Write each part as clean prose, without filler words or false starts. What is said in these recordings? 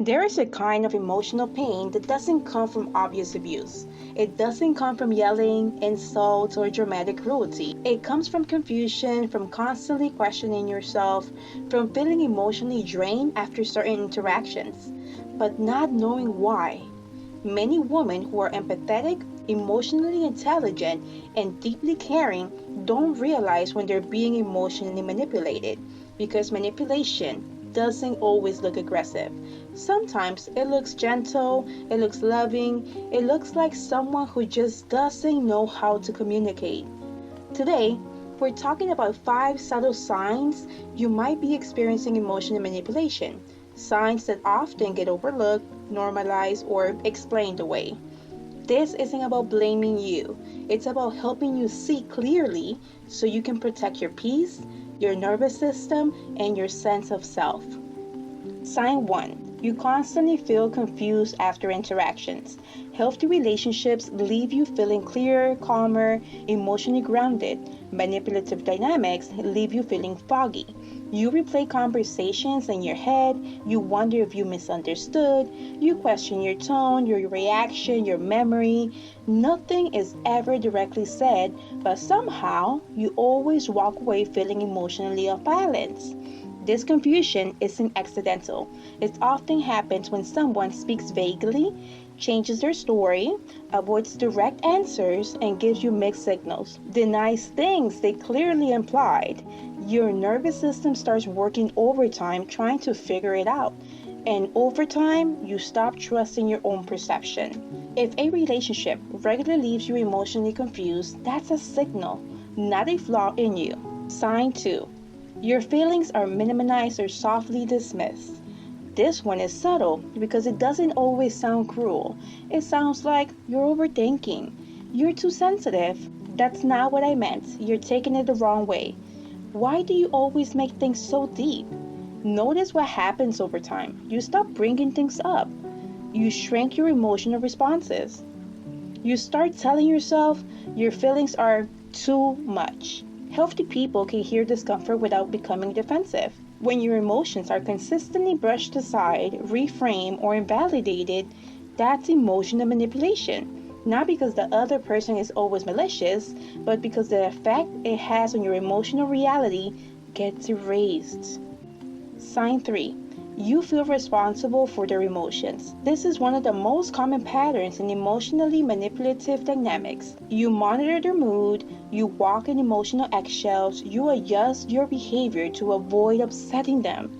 There is a kind of emotional pain that doesn't come from obvious abuse. It doesn't come from yelling, insults, or dramatic cruelty. It comes from confusion, from constantly questioning yourself, from feeling emotionally drained after certain interactions, but not knowing why. Many women who are empathetic, emotionally intelligent, and deeply caring don't realize when they're being emotionally manipulated because manipulation doesn't always look aggressive. Sometimes it looks gentle, it looks loving, it looks like someone who just doesn't know how to communicate. Today, we're talking about 5 subtle signs you might be experiencing emotional manipulation. Signs that often get overlooked, normalized, or explained away. This isn't about blaming you, it's about helping you see clearly so you can protect your peace, your nervous system, and your sense of self. Sign 1. You constantly feel confused after interactions. Healthy relationships leave you feeling clearer, calmer, emotionally grounded. Manipulative dynamics leave you feeling foggy. You replay conversations in your head, you wonder if you misunderstood, you question your tone, your reaction, your memory. Nothing is ever directly said, but somehow you always walk away feeling emotionally off balance. This confusion isn't accidental. It often happens when someone speaks vaguely, changes their story, avoids direct answers, and gives you mixed signals, denies things they clearly implied. Your nervous system starts working overtime trying to figure it out. And over time, you stop trusting your own perception. If a relationship regularly leaves you emotionally confused, that's a signal, not a flaw in you. Sign 2. Your feelings are minimized or softly dismissed. This one is subtle because it doesn't always sound cruel. It sounds like you're overthinking. You're too sensitive. That's not what I meant. You're taking it the wrong way. Why do you always make things so deep? Notice what happens over time. You stop bringing things up. You shrink your emotional responses. You start telling yourself your feelings are too much. Healthy people can hear discomfort without becoming defensive. When your emotions are consistently brushed aside, reframed, or invalidated, that's emotional manipulation. Not because the other person is always malicious, but because the effect it has on your emotional reality gets erased. Sign 3. You feel responsible for their emotions. This is one of the most common patterns in emotionally manipulative dynamics. You monitor their mood, you walk in emotional eggshells, you adjust your behavior to avoid upsetting them.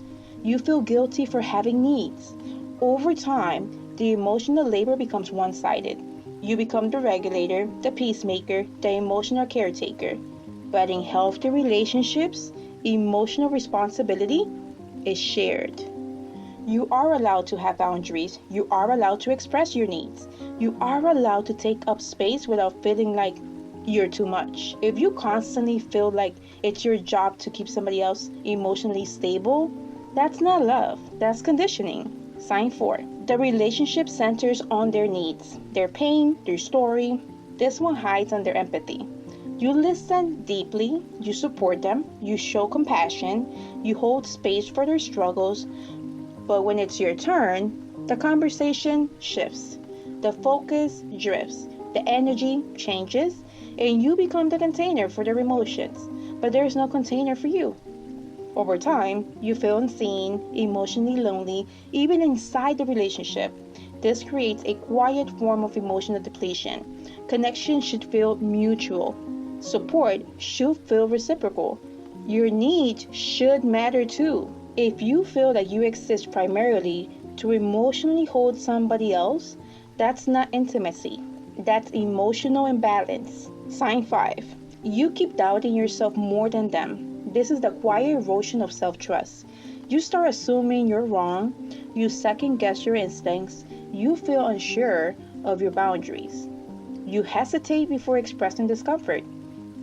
You feel guilty for having needs. Over time, the emotional labor becomes one sided. You become the regulator, the peacemaker, the emotional caretaker. But in healthy relationships, emotional responsibility is shared. You are allowed to have boundaries. You are allowed to express your needs. You are allowed to take up space without feeling like you're too much. If you constantly feel like it's your job to keep somebody else emotionally stable, that's not love, that's conditioning. Sign 4. The relationship centers on their needs, their pain, their story. This one hides under empathy. You listen deeply, you support them, you show compassion, you hold space for their struggles, but when it's your turn, the conversation shifts, the focus drifts, the energy changes, and you become the container for their emotions. But there's no container for you. Over time, you feel unseen, emotionally lonely, even inside the relationship. This creates a quiet form of emotional depletion. Connection should feel mutual. Support should feel reciprocal. Your needs should matter too. If you feel that you exist primarily to emotionally hold somebody else, that's not intimacy. That's emotional imbalance. Sign 5. You keep doubting yourself more than them. This is the quiet erosion of self trust. You start assuming you're wrong, you second guess your instincts, you feel unsure of your boundaries. You hesitate before expressing discomfort.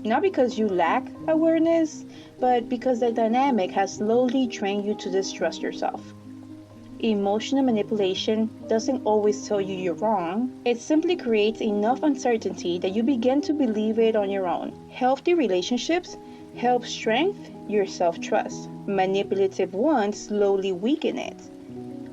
Not because you lack awareness, but because the dynamic has slowly trained you to distrust yourself. Emotional manipulation doesn't always tell you you're wrong. It simply creates enough uncertainty that you begin to believe it on your own. Healthy relationships help strengthen your self-trust. Manipulative ones slowly weaken it.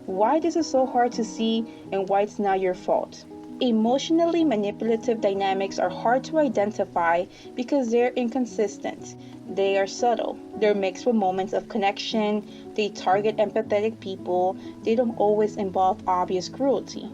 why this is so hard to see, and why it's not your fault. Emotionally manipulative dynamics are hard to identify because they're inconsistent. They are subtle. They're mixed with moments of connection. They target empathetic people. They don't always involve obvious cruelty.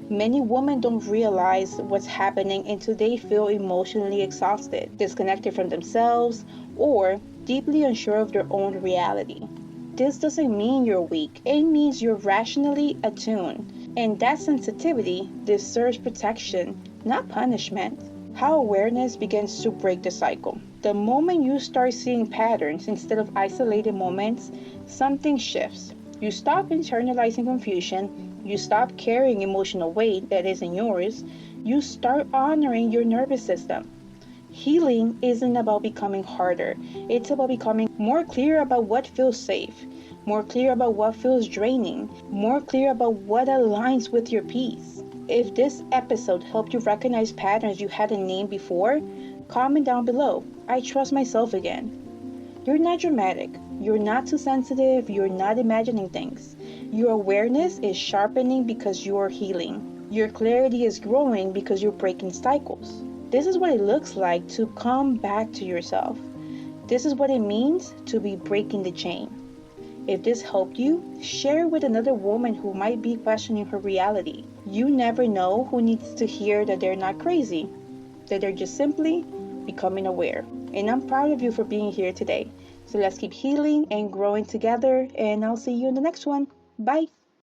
Many women don't realize what's happening until they feel emotionally exhausted, disconnected from themselves, or deeply unsure of their own reality. This doesn't mean you're weak, it means you're rationally attuned. And that sensitivity deserves protection, not punishment. How awareness begins to break the cycle. The moment you start seeing patterns instead of isolated moments, something shifts. You stop internalizing confusion, you stop carrying emotional weight that isn't yours, you start honoring your nervous system. Healing isn't about becoming harder, it's about becoming more clear about what feels safe, more clear about what feels draining, more clear about what aligns with your peace. If this episode helped you recognize patterns you hadn't named before, comment down below. I trust myself again. You're not dramatic. You're not too sensitive. You're not imagining things. Your awareness is sharpening because you're healing. Your clarity is growing because you're breaking cycles. This is what it looks like to come back to yourself. This is what it means to be breaking the chain. If this helped you, share it with another woman who might be questioning her reality. You never know who needs to hear that they're not crazy, that they're just simply becoming aware. And I'm proud of you for being here today. So let's keep healing and growing together, and I'll see you in the next one. Bye.